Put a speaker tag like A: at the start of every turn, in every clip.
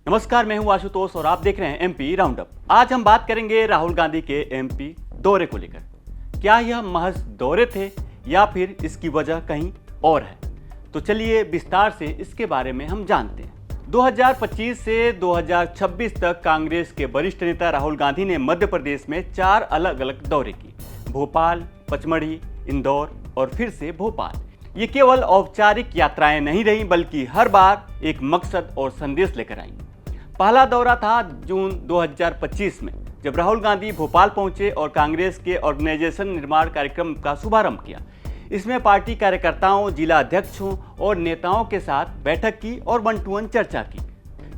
A: नमस्कार, मैं हूं आशुतोष और आप देख रहे हैं एमपी राउंड अप। आज हम बात करेंगे राहुल गांधी के एमपी दौरे को लेकर। क्या यह महज दौरे थे या फिर इसकी वजह कहीं और है? तो चलिए विस्तार से इसके बारे में हम जानते हैं। 2025 से 2026 तक कांग्रेस के वरिष्ठ नेता राहुल गांधी ने मध्य प्रदेश में 4 अलग अलग दौरे किए। भोपाल, पचमढ़ी, इंदौर और फिर से भोपाल। ये केवल औपचारिक यात्राएं नहीं रहीं, बल्कि हर बार एक मकसद और संदेश लेकर आई। पहला दौरा था जून 2025 में, जब राहुल गांधी भोपाल पहुंचे और कांग्रेस के ऑर्गेनाइजेशन निर्माण कार्यक्रम का शुभारंभ किया। इसमें पार्टी कार्यकर्ताओं, जिला अध्यक्षों और नेताओं के साथ बैठक की और वन टू वन चर्चा की।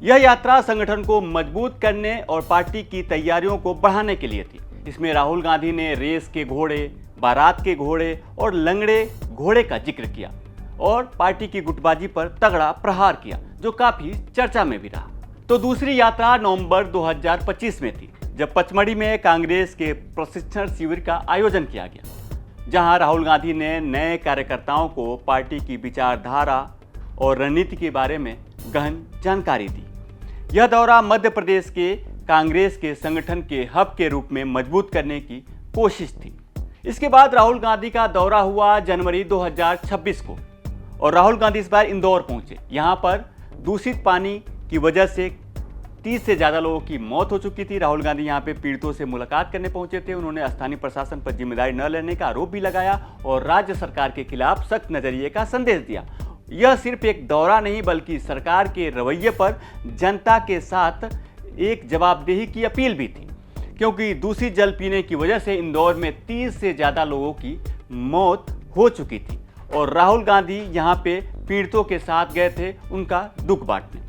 A: यह यात्रा संगठन को मजबूत करने और पार्टी की तैयारियों को बढ़ाने के लिए थी। इसमें राहुल गांधी ने रेस के घोड़े, बारात के घोड़े और लंगड़े घोड़े का जिक्र किया और पार्टी की गुटबाजी पर तगड़ा प्रहार किया, जो काफी चर्चा में भी रहा। तो दूसरी यात्रा नवंबर 2025 में थी, जब पचमढ़ी में कांग्रेस के प्रशिक्षण शिविर का आयोजन किया गया, जहां राहुल गांधी ने नए कार्यकर्ताओं को पार्टी की विचारधारा और रणनीति के बारे में गहन जानकारी दी। यह दौरा मध्य प्रदेश के कांग्रेस के संगठन के हब के रूप में मजबूत करने की कोशिश थी। इसके बाद राहुल गांधी का दौरा हुआ जनवरी 2026 को और राहुल गांधी इस बार इंदौर पहुंचे। यहां पर दूषित पानी की वजह से 30 से ज़्यादा लोगों की मौत हो चुकी थी। राहुल गांधी यहां पे पीड़ितों से मुलाकात करने पहुंचे थे। उन्होंने स्थानीय प्रशासन पर जिम्मेदारी न लेने का आरोप भी लगाया और राज्य सरकार के खिलाफ सख्त नजरिए का संदेश दिया। यह सिर्फ एक दौरा नहीं, बल्कि सरकार के रवैये पर जनता के साथ एक जवाबदेही की अपील भी थी, क्योंकि दूषित जल पीने की वजह से इंदौर में 30 से ज़्यादा लोगों की मौत हो चुकी थी और राहुल गांधी यहां पे पीड़ितों के साथ गए थे उनका दुख बांटने।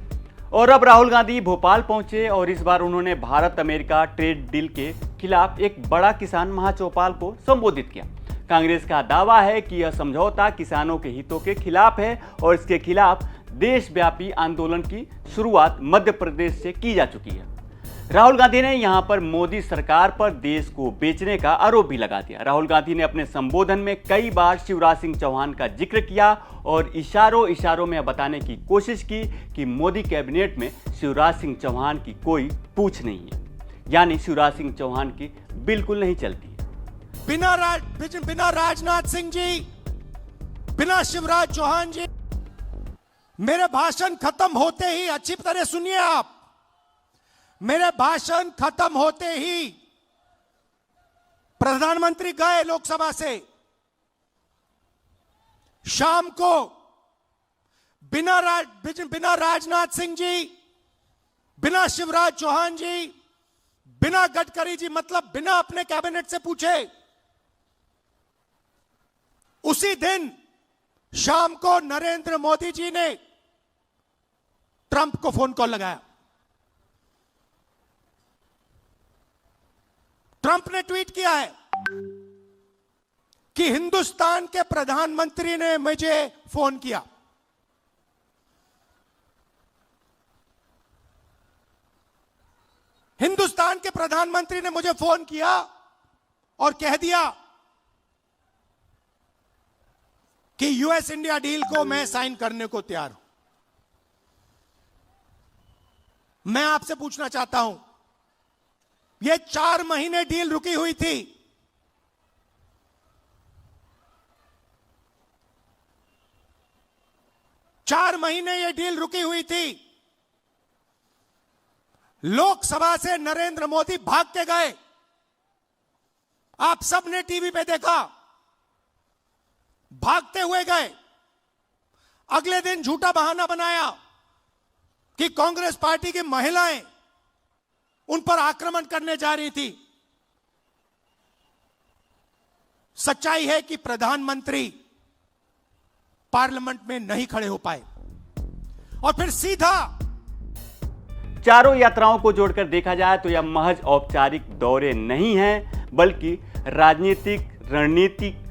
A: और अब राहुल गांधी भोपाल पहुंचे और इस बार उन्होंने भारत अमेरिका ट्रेड डील के खिलाफ एक बड़ा किसान महाचौपाल को संबोधित किया। कांग्रेस का दावा है कि यह समझौता किसानों के हितों के खिलाफ है और इसके खिलाफ देशव्यापी आंदोलन की शुरुआत मध्य प्रदेश से की जा चुकी है। राहुल गांधी ने यहां पर मोदी सरकार पर देश को बेचने का आरोप भी लगा दिया। राहुल गांधी ने अपने संबोधन में कई बार शिवराज सिंह चौहान का जिक्र किया और इशारों में बताने की कोशिश की कि मोदी कैबिनेट में शिवराज सिंह चौहान की कोई पूछ नहीं है, यानी शिवराज सिंह चौहान की बिल्कुल नहीं चलती है।
B: बिना राजनाथ सिंह जी, बिना शिवराज चौहान जी, मेरे भाषण खत्म होते ही, अच्छी तरह सुनिए आप, मेरे भाषण खत्म होते ही प्रधानमंत्री गए लोकसभा से। शाम को बिना राजनाथ सिंह जी, बिना शिवराज चौहान जी, बिना गडकरी जी, मतलब बिना अपने कैबिनेट से पूछे, उसी दिन शाम को नरेंद्र मोदी जी ने ट्रंप को फोन कॉल लगाया। ट्रंप ने ट्वीट किया है कि हिंदुस्तान के प्रधानमंत्री ने मुझे फोन किया। हिंदुस्तान के प्रधानमंत्री ने मुझे फोन किया और कह दिया कि यूएस इंडिया डील को मैं साइन करने को तैयार हूं। मैं आपसे पूछना चाहता हूं, ये 4 महीने डील रुकी हुई थी। चार महीने ये डील रुकी हुई थी। लोकसभा से नरेंद्र मोदी भाग के गए। आप सबने टीवी पे देखा, भागते हुए गए। अगले दिन झूठा बहाना बनाया कि कांग्रेस पार्टी की महिलाएं उन पर आक्रमण करने जा रही थी। सच्चाई है कि प्रधानमंत्री पार्लियामेंट में नहीं खड़े हो पाए और फिर सीधा।
A: चारों यात्राओं को जोड़कर देखा जाए तो यह महज औपचारिक दौरे नहीं हैं, बल्कि राजनीतिक रणनीतिक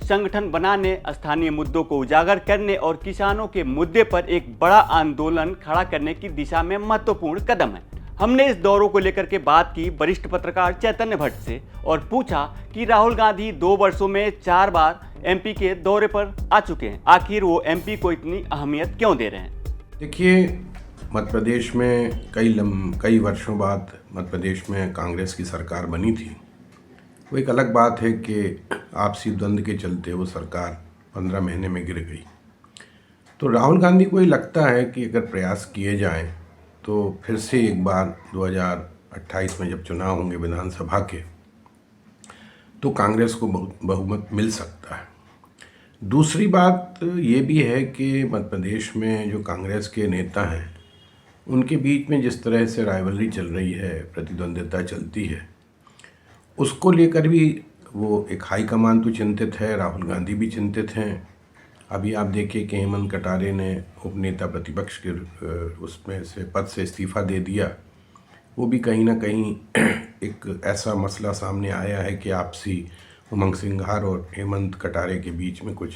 A: संगठन बनाने, स्थानीय मुद्दों को उजागर करने और किसानों के मुद्दे पर एक बड़ा आंदोलन खड़ा करने की दिशा में महत्वपूर्ण कदम है। हमने इस दौरों को लेकर के बात की वरिष्ठ पत्रकार चैतन्य भट्ट से और पूछा कि राहुल गांधी 2 वर्षों में 4 बार एमपी के दौरे पर आ चुके हैं, आखिर वो एमपी को इतनी अहमियत क्यों दे रहे हैं।
C: देखिए, मध्य प्रदेश में कई वर्षों बाद मध्य प्रदेश में कांग्रेस की सरकार बनी थी। वो एक अलग बात है कि आपसी द्वंद्व के चलते वो सरकार 15 महीने में गिर गई। तो राहुल गांधी को ये लगता है कि अगर प्रयास किए जाएं तो फिर से एक बार 2028 में जब चुनाव होंगे विधानसभा के, तो कांग्रेस को बहुमत मिल सकता है। दूसरी बात ये भी है कि मध्य प्रदेश में जो कांग्रेस के नेता हैं उनके बीच में जिस तरह से राइवलरी चल रही है, प्रतिद्वंद्विता चलती है, उसको लेकर भी वो एक हाईकमान तो चिंतित है, राहुल गांधी भी चिंतित हैं। अभी आप देखिए कि हेमंत कटारे ने उपनेता प्रतिपक्ष के उसमें से पद से इस्तीफ़ा दे दिया। वो भी कहीं ना कहीं एक ऐसा मसला सामने आया है कि आपसी उमंग सिंघार और हेमंत कटारे के बीच में कुछ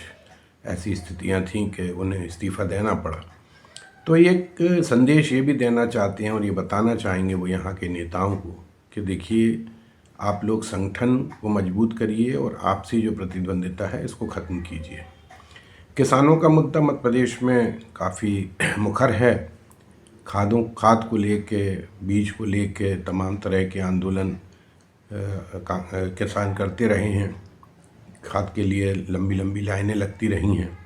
C: ऐसी स्थितियां थीं कि उन्हें इस्तीफ़ा देना पड़ा। तो एक संदेश ये भी देना चाहते हैं और ये बताना चाहेंगे वो यहाँ के नेताओं को कि देखिए, आप लोग संगठन को मजबूत करिए और आपसी जो प्रतिद्वंद्विता है इसको ख़त्म कीजिए। किसानों का मुद्दा मध्य प्रदेश में काफ़ी मुखर है। खाद को लेके, बीज को लेके तमाम तरह के आंदोलन किसान करते रहे हैं। खाद के लिए लंबी लंबी लाइनें लगती रही हैं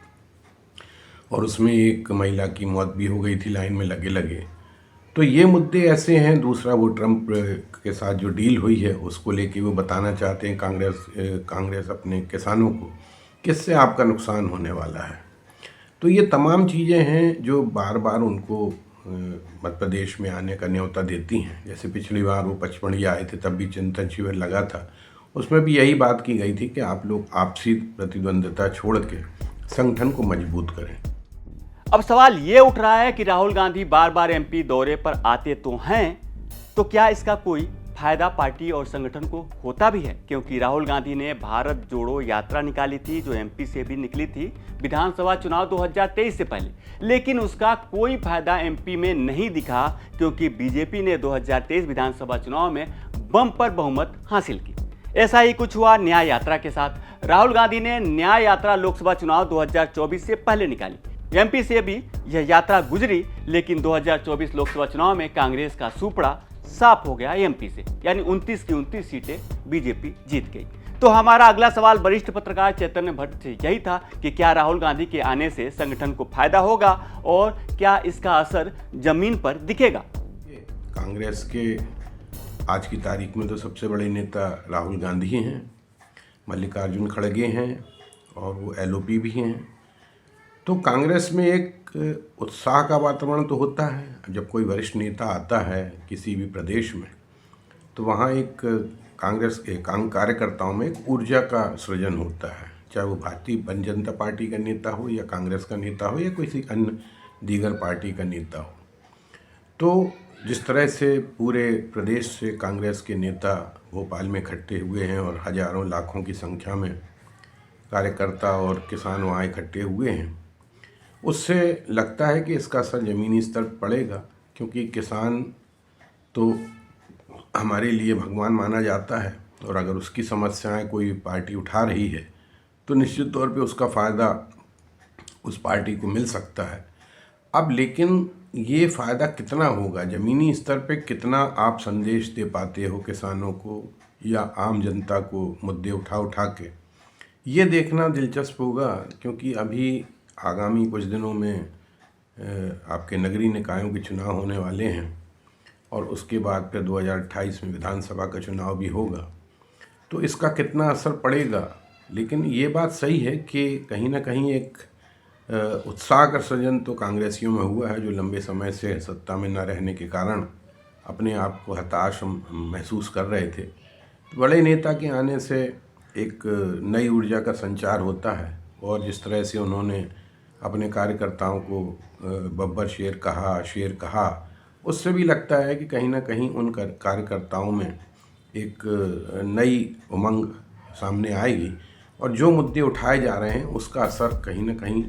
C: और उसमें एक महिला की मौत भी हो गई थी लाइन में लगे लगे। तो ये मुद्दे ऐसे हैं। दूसरा, वो ट्रंप के साथ जो डील हुई है उसको लेके वो बताना चाहते हैं कांग्रेस अपने किसानों को किससे आपका नुकसान होने वाला है। तो ये तमाम चीज़ें हैं जो बार बार उनको मध्य प्रदेश में आने का न्योता देती हैं। जैसे पिछली बार वो पचमढ़ी आए थे, तब भी चिंतन शिविर लगा था, उसमें भी यही बात की गई थी कि आप लोग आपसी प्रतिद्वंद्विता छोड़ के संगठन को मजबूत करें।
A: अब सवाल ये उठ रहा है कि राहुल गांधी बार बार एमपी दौरे पर आते तो हैं, तो क्या इसका कोई फायदा पार्टी और संगठन को होता भी है? क्योंकि राहुल गांधी ने भारत जोड़ो यात्रा निकाली थी, जो एमपी से भी निकली थी विधानसभा चुनाव 2023 से पहले, लेकिन उसका कोई फायदा एमपी में नहीं दिखा, क्योंकि बीजेपी ने 2023 विधानसभा चुनाव में बम्पर बहुमत हासिल की। ऐसा ही कुछ हुआ न्याय यात्रा के साथ। राहुल गांधी ने न्याय यात्रा लोकसभा चुनाव 2024 से पहले निकाली। एमपी से भी यह यात्रा गुजरी, लेकिन 2024 लोकसभा चुनाव में कांग्रेस का सुपड़ा साफ हो गया एमपी से, यानी 29 की 29 सीटें बीजेपी जीत गई। तो हमारा अगला सवाल वरिष्ठ पत्रकार चैतन्य भट्ट से यही था कि क्या राहुल गांधी के आने से संगठन को फायदा होगा और क्या इसका असर जमीन पर दिखेगा?
C: कांग्रेस के आज की तारीख में तो सबसे बड़े नेता राहुल गांधी हैं, मल्लिकार्जुन खड़गे हैं और वो एलओपी भी हैं। तो कांग्रेस में एक उत्साह का वातावरण तो होता है। जब कोई वरिष्ठ नेता आता है किसी भी प्रदेश में, तो वहाँ एक कांग्रेस के कार्यकर्ताओं में एक ऊर्जा का सृजन होता है, चाहे वो भारतीय जनता पार्टी का नेता हो या कांग्रेस का नेता हो या किसी अन्य दीगर पार्टी का नेता हो। तो जिस तरह से पूरे प्रदेश से कांग्रेस के नेता भोपाल में इकट्ठे हुए हैं और हजारों लाखों की संख्या में कार्यकर्ता और किसान वहाँ इकट्ठे हुए हैं, उससे लगता है कि इसका असर ज़मीनी स्तर पर पड़ेगा। क्योंकि किसान तो हमारे लिए भगवान माना जाता है और अगर उसकी समस्याएं कोई पार्टी उठा रही है तो निश्चित तौर पे उसका फ़ायदा उस पार्टी को मिल सकता है। अब लेकिन ये फ़ायदा कितना होगा, ज़मीनी स्तर पे कितना आप संदेश दे पाते हो किसानों को या आम जनता को मुद्दे उठा के, ये देखना दिलचस्प होगा। क्योंकि अभी आगामी कुछ दिनों में आपके नगरीय निकायों के चुनाव होने वाले हैं और उसके बाद फिर 2028 में विधानसभा का चुनाव भी होगा। तो इसका कितना असर पड़ेगा। लेकिन ये बात सही है कि कहीं ना कहीं एक उत्साह का सृजन तो कांग्रेसियों में हुआ है, जो लंबे समय से सत्ता में न रहने के कारण अपने आप को हताश महसूस कर रहे थे। बड़े नेता के आने से एक नई ऊर्जा का संचार होता है और जिस तरह से उन्होंने अपने कार्यकर्ताओं को बब्बर शेर कहा, उससे भी लगता है कि कहीं ना कहीं उन कार्यकर्ताओं में एक नई उमंग सामने आएगी और जो मुद्दे उठाए जा रहे हैं उसका असर कहीं ना कहीं,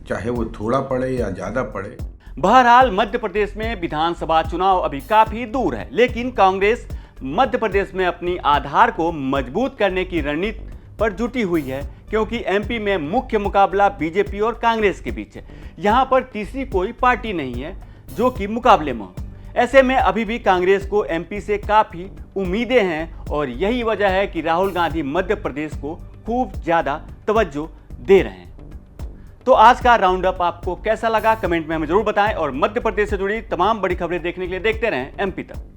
C: चाहे वो थोड़ा पड़े या ज़्यादा पड़े।
A: बहरहाल मध्य प्रदेश में विधानसभा चुनाव अभी काफी दूर है, लेकिन कांग्रेस मध्य प्रदेश में अपनी आधार को मजबूत करने की रणनीति पर जुटी हुई है, क्योंकि एमपी में मुख्य मुकाबला बीजेपी और कांग्रेस के बीच है। यहां पर तीसरी कोई पार्टी नहीं है। जो कि मुकाबले में हो। ऐसे में अभी भी कांग्रेस को एमपी से काफी उम्मीदें हैं और यही वजह है कि राहुल गांधी मध्य प्रदेश को खूब ज्यादा तवज्जो दे रहे हैं। तो आज का राउंड अप आपको कैसा लगा कमेंट में हमें जरूर बताएं और मध्य प्रदेश से जुड़ी तमाम बड़ी खबरें देखने के लिए देखते रहें एमपी तक।